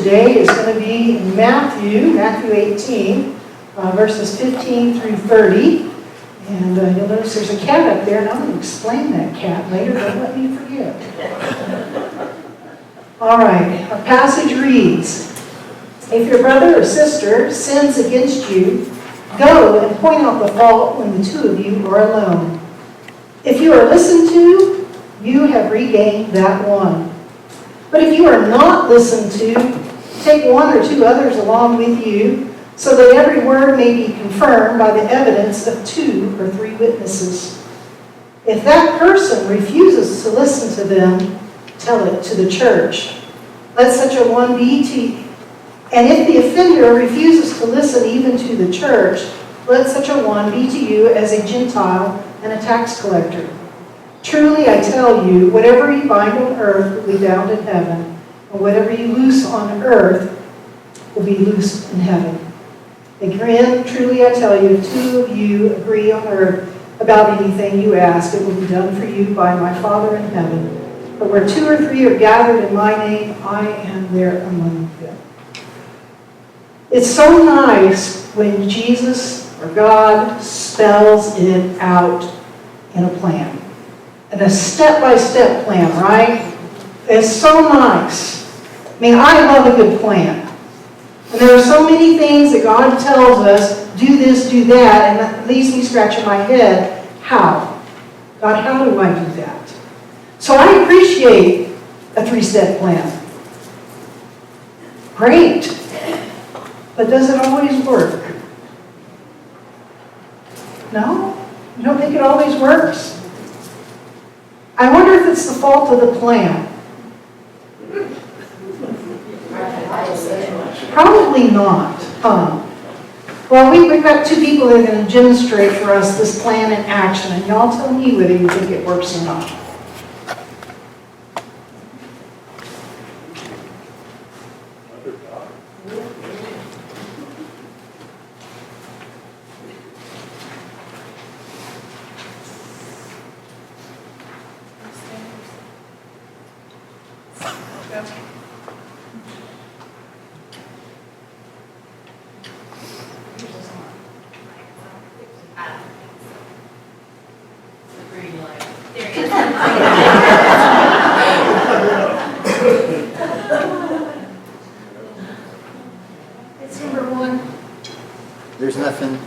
today is going to be in Matthew 18, verses 15 through 30. And you'll notice there's a cat up there, and I'm going to explain that cat later. Don't let me forget. All right, our passage reads, "If your brother or sister sins against you, go and point out the fault when the two of you are alone. If you are listened to, you have regained that one. But if you are not listened to, take one or two others along with you, so that every word may be confirmed by the evidence of 2 or 3 witnesses. If that person refuses to listen to them, tell it to the church. Let such a one be to And if the offender refuses to listen even to the church, let such a one be to you as a Gentile and a tax collector. Truly I tell you, whatever you bind on earth will be bound in heaven, and whatever you loose on earth will be loosed in heaven. Again, truly I tell you, if 2 of you agree on earth about anything you ask, it will be done for you by my Father in heaven. But where 2 or 3 are gathered in my name, I am there among them." It's so nice when Jesus or God spells it out in a plan. In a step-by-step plan, right? It's so nice. I mean, I love a good plan. And there are so many things that God tells us, do this, do that, and that leaves me scratching my head. How? God, how do I do that? So I appreciate a 3-step plan. Great. But does it always work? No? You don't think it always works? I wonder if it's the fault of the plan. Probably not. Well, we've got 2 people that are going to demonstrate for us this plan in action, and y'all tell me whether you think it works or not. It's number 1. There's nothing.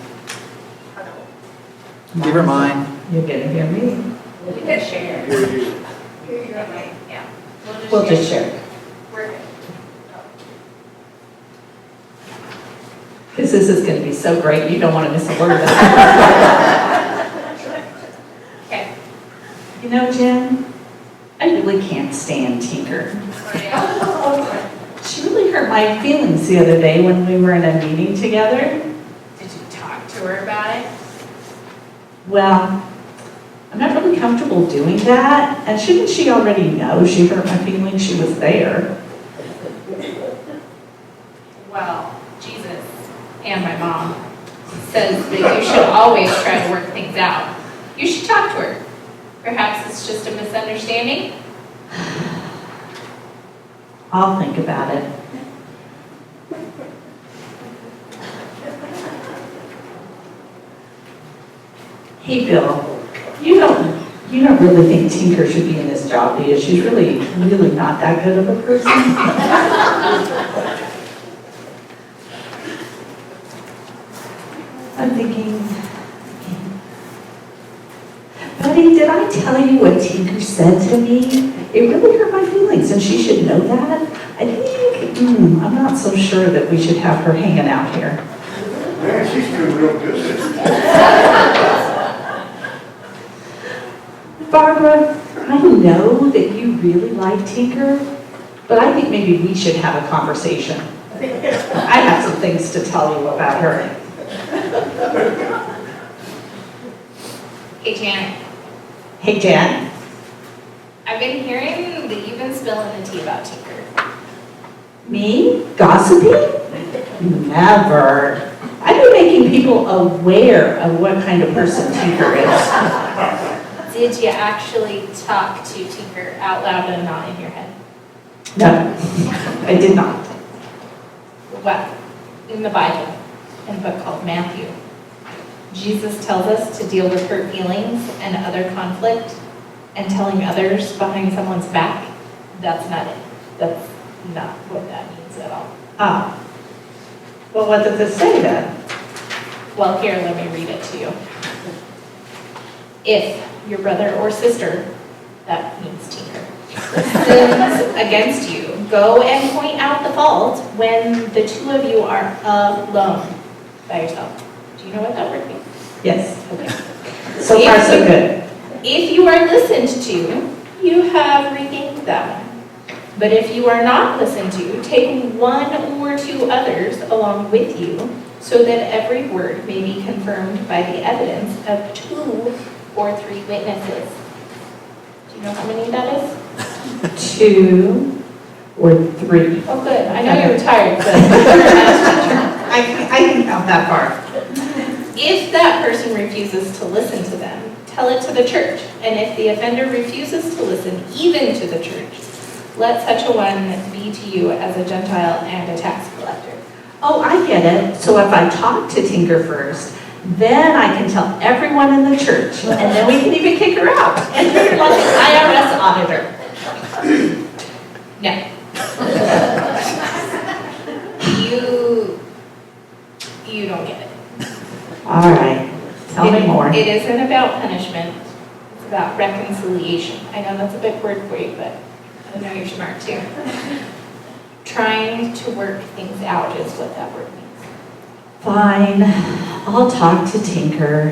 Give her mine. You're going to hear me. We can share. Yeah. We'll just share. We're good. Because this is going to be so great, you don't want to miss a word of it. Okay. You know, Jen, I really can't stand Tinker. She really hurt my feelings the other day when we were in a meeting together. Did you talk to her about it? Well, I'm not really comfortable doing that. And shouldn't she already know she hurt my feelings? She was there. Well, Jesus and my mom says that you should always try to work things out. You should talk to her. Perhaps it's just a misunderstanding. I'll think about it. Hey, Bill, you don't really think Tinker should be in this job, do you? She's really not that good of a person. I'm thinking, Buddy, did I tell you what Tinker said to me? It really hurt my feelings, and she should know that. I think, I'm not so sure that we should have her hanging out here. Man, she's doing real good. Barbara, I know that you really like Tinker, but I think maybe we should have a conversation. I have some things to tell you about her. Hey, Janet. Hey, Jan. I've been hearing that you've been spilling the tea about Tinker. Me? Gossiping? Never. I've been making people aware of what kind of person Tinker is. Did you actually talk to Tinker out loud and not in your head? No, I did not. well, in the Bible, in a book called Matthew, Jesus tells us to deal with hurt feelings and other conflict and telling others behind someone's back. That's not it. That's not what that means at all. Ah. Well, what does it say then? Well, here, let me read it to you. If your brother or sister, that means Tinker, sins against you, go and point out the fault when the two of you are alone by yourself. Do you know what that word means? Yes. Okay. So far, so good. If you are listened to, you have regained that one. But if you are not listened to, take one or two others along with you, so that every word may be confirmed by the evidence of 2 or 3 witnesses. Do you know how many that is? 2 or 3. Oh, good. I know you're tired, but I can count that far. if that person refuses to listen to them, tell it to the church. And if the offender refuses to listen even to the church, let such a one be to you as a Gentile and a tax collector. Oh, I get it. So if I talk to Tinker first, then I can tell everyone in the church, and then we can even kick her out and treat her like an IRS auditor. No. You don't get it. All right. Tell me more. It isn't about punishment. It's about reconciliation. I know that's a big word for you, but I know you're smart too. Trying to work things out is what that word means. Fine. I'll talk to Tinker.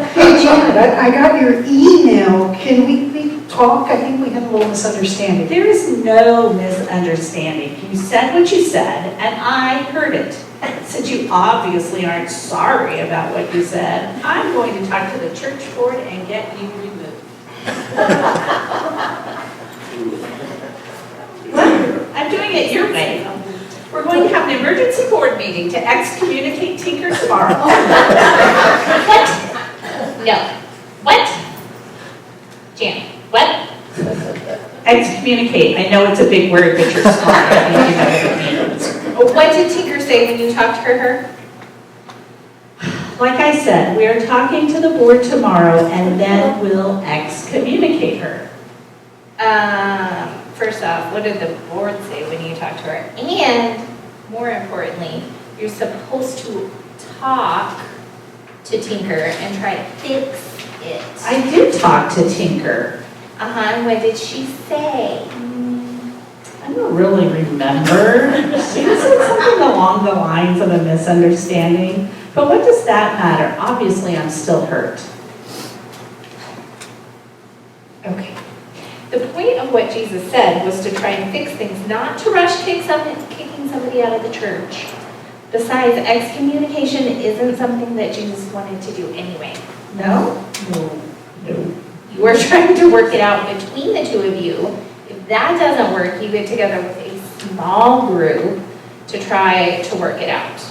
Hey, Janet, I got your email. Can we talk? I think we had a little misunderstanding. There is no misunderstanding. You said what you said, and I heard it. Since you obviously aren't sorry about what you said, I'm going to talk to the church board and get you removed. I'm doing it your way. We're going to have an emergency board meeting to excommunicate Tinker tomorrow. What? No. What? Janet, what? Excommunicate. I know it's a big word, but you're smart. I think you know what it means. What did Tinker say when you talked to her? Like I said, we are talking to the board tomorrow, and then we'll excommunicate her. First off, what did the board say when you talked to her? And more importantly, you're supposed to talk to Tinker and try to fix it. I did talk to Tinker. And what did she say? I don't really remember. She said something along the lines of a misunderstanding. But what does that matter? Obviously, I'm still hurt. Okay. The point of what Jesus said was to try and fix things, not to rush kicking somebody out of the church. Besides, excommunication isn't something that Jesus wanted to do anyway. No? No. You are trying to work it out between the two of you. If that doesn't work, you get together with a small group to try to work it out.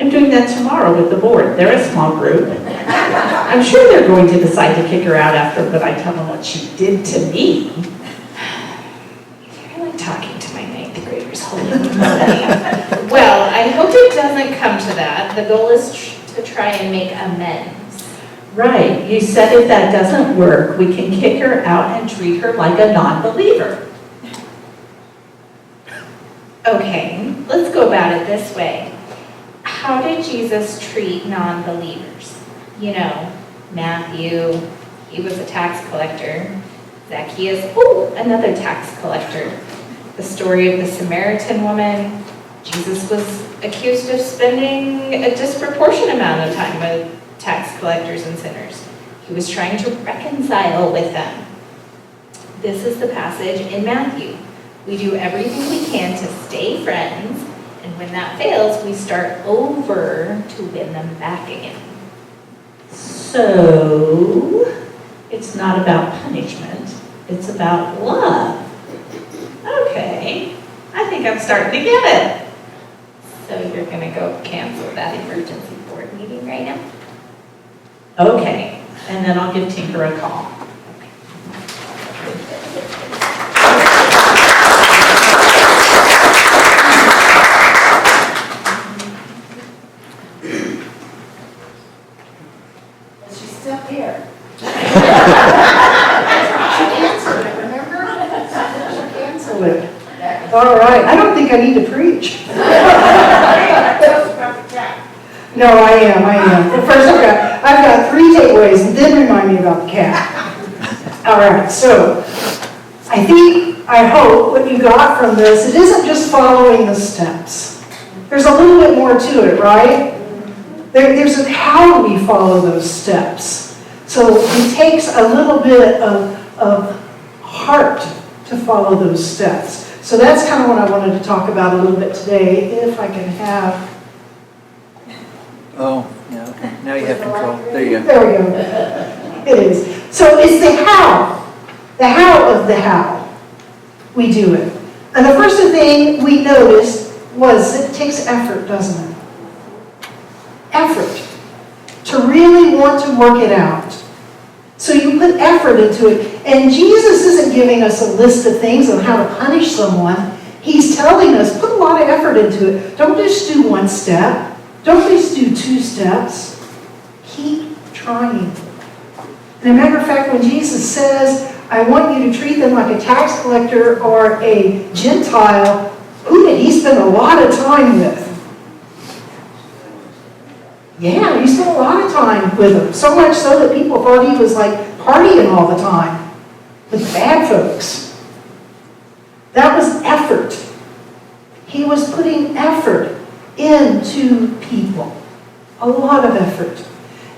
I'm doing that tomorrow with the board. They're a small group. I'm sure they're going to decide to kick her out after what I tell them what she did to me. You're like talking to my 9th graders. Holy moly. Well, I hope it doesn't come to that. The goal is to try and make amends. Right. You said if that doesn't work, we can kick her out and treat her like a non-believer. Okay, let's go about it this way. How did Jesus treat non-believers? You know, Matthew, he was a tax collector. Zacchaeus, another tax collector. The story of the Samaritan woman. Jesus was accused of spending a disproportionate amount of time with tax collectors and sinners. He was trying to reconcile with them. This is the passage in Matthew. We do everything we can to stay friends, and when that fails, we start over to win them back again. So, it's not about punishment, it's about love. Okay, I think I'm starting to get it. So you're gonna go cancel that emergency board meeting right now? Okay, and then I'll give Tinker a call. step here. She canceled it, remember? She canceled it. All right, I don't think I need to preach. No, I am. But first, I've got 3 takeaways, and then remind me about the cat. All right, so I hope what you got from this, it isn't just following the steps. There's a little bit more to it, right? There's a how do we follow those steps. So it takes a little bit of heart to follow those steps. So that's kind of what I wanted to talk about a little bit today, if I can have. Oh, yeah, okay. Now you have control. There you go. There we go. It is. So it's the how of the how we do it. And the first thing we noticed was it takes effort, doesn't it? Effort. To really want to work it out. So you put effort into it. And Jesus isn't giving us a list of things on how to punish someone. He's telling us, put a lot of effort into it. Don't just do 1 step. Don't just do 2 steps. Keep trying. And a matter of fact, when Jesus says, I want you to treat them like a tax collector or a Gentile, who did he spend a lot of time with? Yeah, he spent a lot of time with them. So much so that people thought he was like partying all the time with bad folks. That was effort. He was putting effort into people. A lot of effort.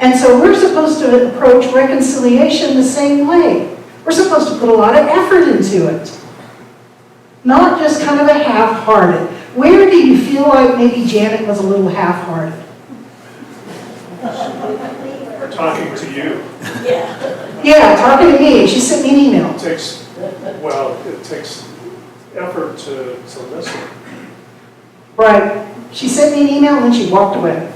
And so we're supposed to approach reconciliation the same way. We're supposed to put a lot of effort into it. Not just kind of a half-hearted. Where do you feel like maybe Janet was a little half-hearted? We're talking to you. Yeah, talking to me. She sent me an email. It takes effort to listen. Right. She sent me an email and then she walked away.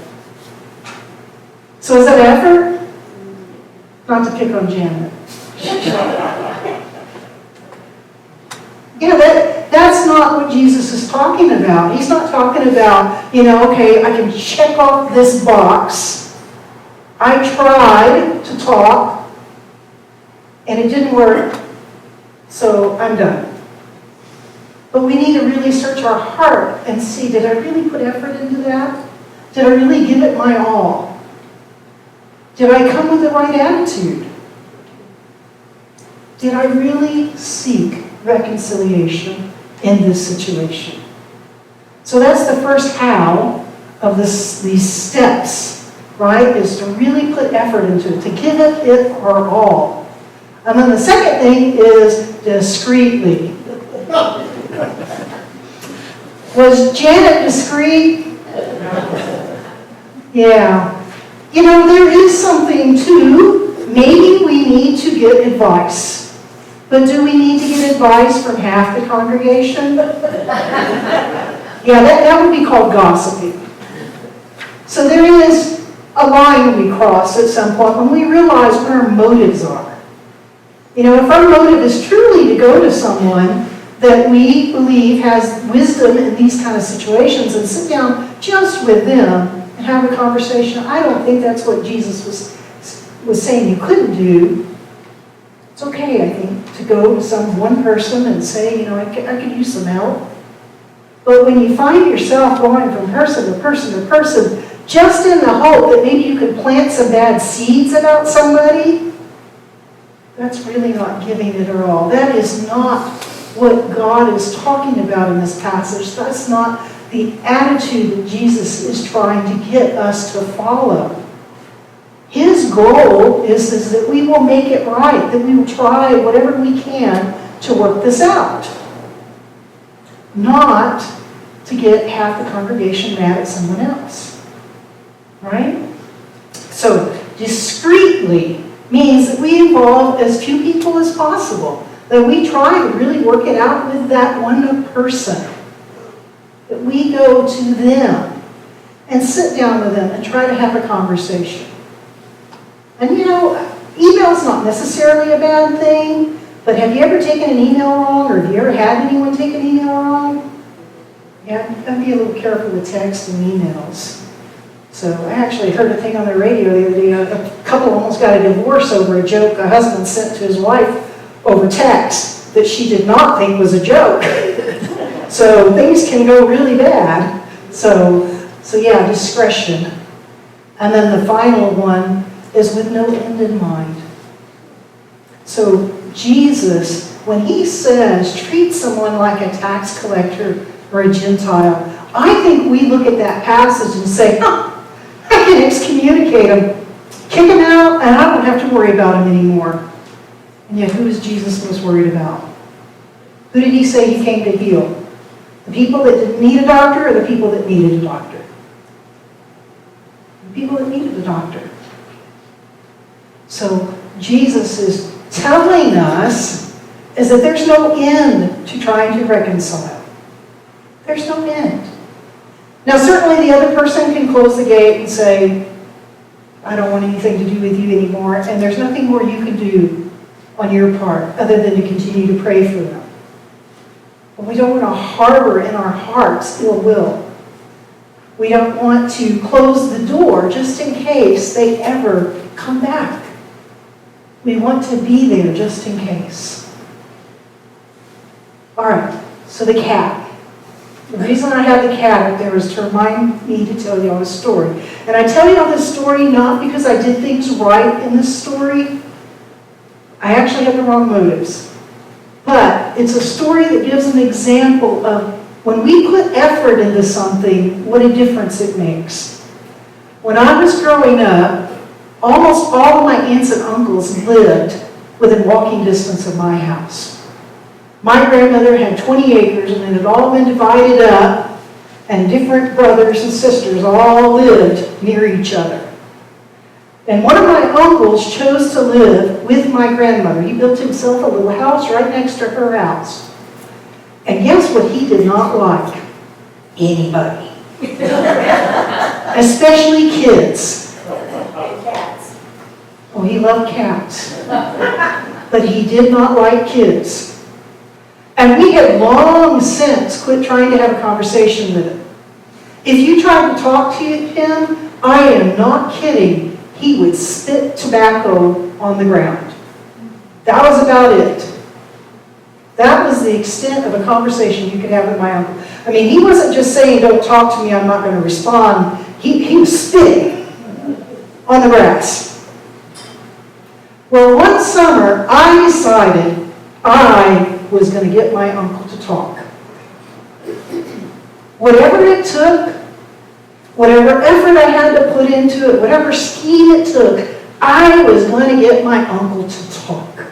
So is that effort? Not to pick on Janet. That's not what Jesus is talking about. He's not talking about, okay, I can check off this box. I tried to talk and it didn't work, so I'm done. But we need to really search our heart and see, did I really put effort into that? Did I really give it my all? Did I come with the right attitude? Did I really seek reconciliation in this situation? So that's the first how of these steps, right? Is to really put effort into it, to give it our all. And then the second thing is discreetly. Was Janet discreet? Yeah. There is something too. Maybe we need to get advice. But do we need to get advice from half the congregation? Yeah, that would be called gossiping. So there is a line we cross at some point when we realize what our motives are. If our motive is truly to go to someone that we believe has wisdom in these kind of situations and sit down just with them and have a conversation, I don't think that's what Jesus was saying you couldn't do. It's okay, I think, to go to some one person and say, I could use some help. But when you find yourself going from person to person to person, just in the hope that maybe you could plant some bad seeds about somebody, that's really not giving it our all. That is not what God is talking about in this passage. That's not the attitude that Jesus is trying to get us to follow. His goal is that we will make it right, that we will try whatever we can to work this out. Not to get half the congregation mad at someone else. Right? So, discreetly means that we involve as few people as possible. That we try to really work it out with that one person. That we go to them and sit down with them and try to have a conversation. And email's not necessarily a bad thing, but have you ever taken an email wrong, or have you ever had anyone take an email wrong? Yeah, you gotta be a little careful with text and emails. So I actually heard a thing on the radio the other day, a couple almost got a divorce over a joke a husband sent to his wife over text that she did not think was a joke. So things can go really bad. So yeah, discretion. And then the final one is with no end in mind. So Jesus, when he says, treat someone like a tax collector or a Gentile, I think we look at that passage and say, I can excommunicate him, kick him out, and I don't have to worry about him anymore. And yet, who is Jesus most worried about? Who did he say he came to heal? The people that didn't need a doctor or the people that needed a doctor? The people that needed a doctor. So Jesus is telling us is that there's no end to trying to reconcile. There's no end. Now certainly the other person can close the gate and say, I don't want anything to do with you anymore, and there's nothing more you can do on your part other than to continue to pray for them. But we don't want to harbor in our hearts ill will. We don't want to close the door just in case they ever come back. We want to be there just in case. All right, so the cat. The reason I had the cat up there is to remind me to tell you all a story. And I tell you all this story not because I did things right in this story. I actually had the wrong motives. But it's a story that gives an example of when we put effort into something, what a difference it makes. When I was growing up, almost all of my aunts and uncles lived within walking distance of my house. My grandmother had 20 acres, and it had all been divided up, and different brothers and sisters all lived near each other. And one of my uncles chose to live with my grandmother. He built himself a little house right next to her house. And guess what he did not like? Anybody. Especially kids. And cats. Oh, he loved cats. But he did not like kids. And we had long since quit trying to have a conversation with him. If you tried to talk to him, I am not kidding, he would spit tobacco on the ground. That was about it. That was the extent of a conversation you could have with my uncle. I mean, he wasn't just saying, don't talk to me, I'm not going to respond. He was spitting on the grass. Well, one summer, I decided I was going to get my uncle to talk. Whatever it took, whatever effort I had to put into it, whatever scheme it took, I was going to get my uncle to talk.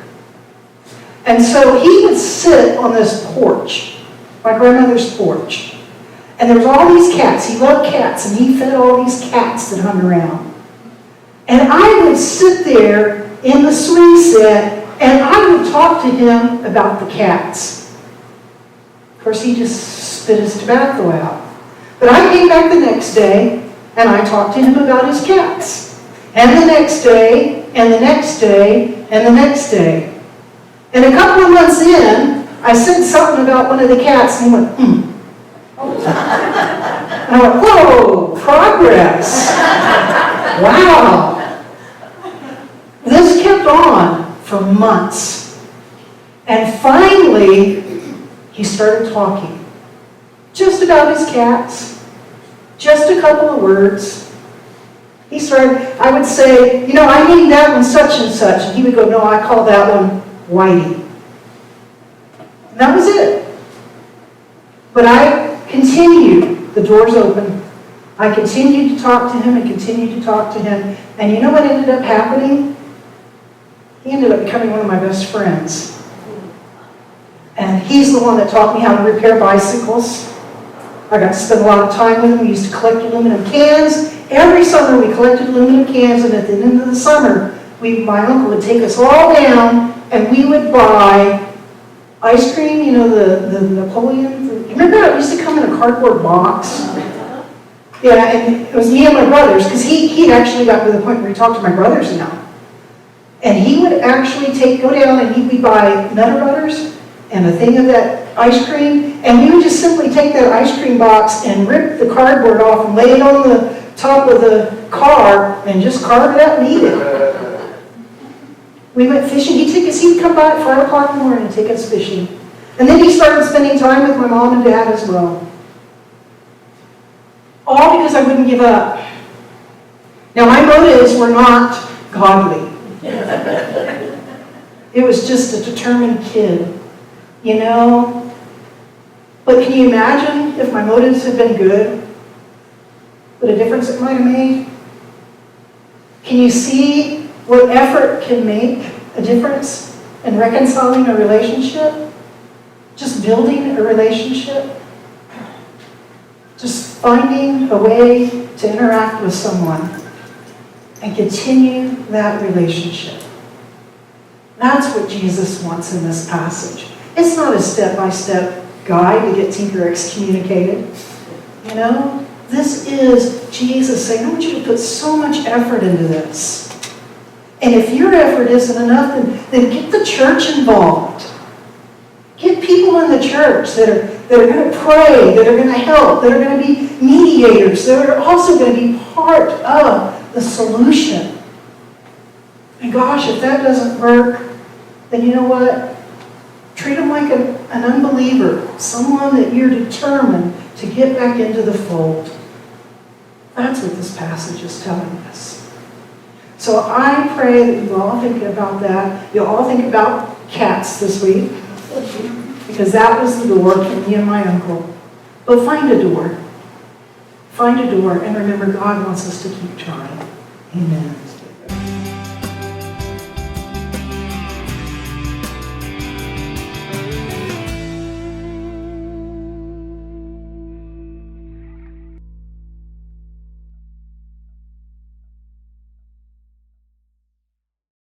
And so he would sit on this porch, my grandmother's porch, and there was all these cats. He loved cats, and he fed all these cats that hung around. And I would sit there in the swing set, and I would talk to him about the cats. Of course, he just spit his tobacco out. But I came back the next day, and I talked to him about his cats. And the next day, and the next day, and the next day. And a couple of months in, I said something about one of the cats, and he went, And I went, whoa, progress. Wow. This kept on for months. And finally, he started talking. Just about his cats. Just a couple of words. He started, I would say, I named that one such and such. And he would go, no, I call that one Whitey. And that was it. But I continued. The doors open. I continued to talk to him and continued to talk to him. And you know what ended up happening? He ended up becoming one of my best friends. And he's the one that taught me how to repair bicycles. I got to spend a lot of time with him. We used to collect aluminum cans. Every summer we collected aluminum cans, and at the end of the summer, my uncle would take us all down, and we would buy ice cream, the Napoleon. Remember how it used to come in a cardboard box? Yeah, and it was me and my brothers, because he actually got to the point where he talked to my brothers now. And he would actually go down and we'd buy Nutter Butters and a thing of that ice cream, and we would just simply take that ice cream box and rip the cardboard off and lay it on the top of the car and just carve it up and eat it. We went fishing. He'd come by at 5 o'clock in the morning and take us fishing. And then he started spending time with my mom and dad as well. All because I wouldn't give up. Now, my motives were not godly. It was just a determined kid, you know? But can you imagine if my motives had been good? What a difference it might have made? Can you see what effort can make a difference in reconciling a relationship? Just building a relationship? Just finding a way to interact with someone and continue that relationship. That's what Jesus wants in this passage. It's not a step-by-step guide to get Tinker excommunicated. You know? This is Jesus saying, I want you to put so much effort into this. And if your effort isn't enough, then get the church involved. Get people in the church that are going to pray, that are going to help, that are going to be mediators, that are also going to be part of the solution. And gosh, if that doesn't work, then you know what? Treat them like an unbeliever, someone that you're determined to get back into the fold. That's what this passage is telling us. So I pray that you all think about that. You'll all think about cats this week, because that was the door for me and my uncle. But find a door. Find a door, and remember, God wants us to keep trying. Amen.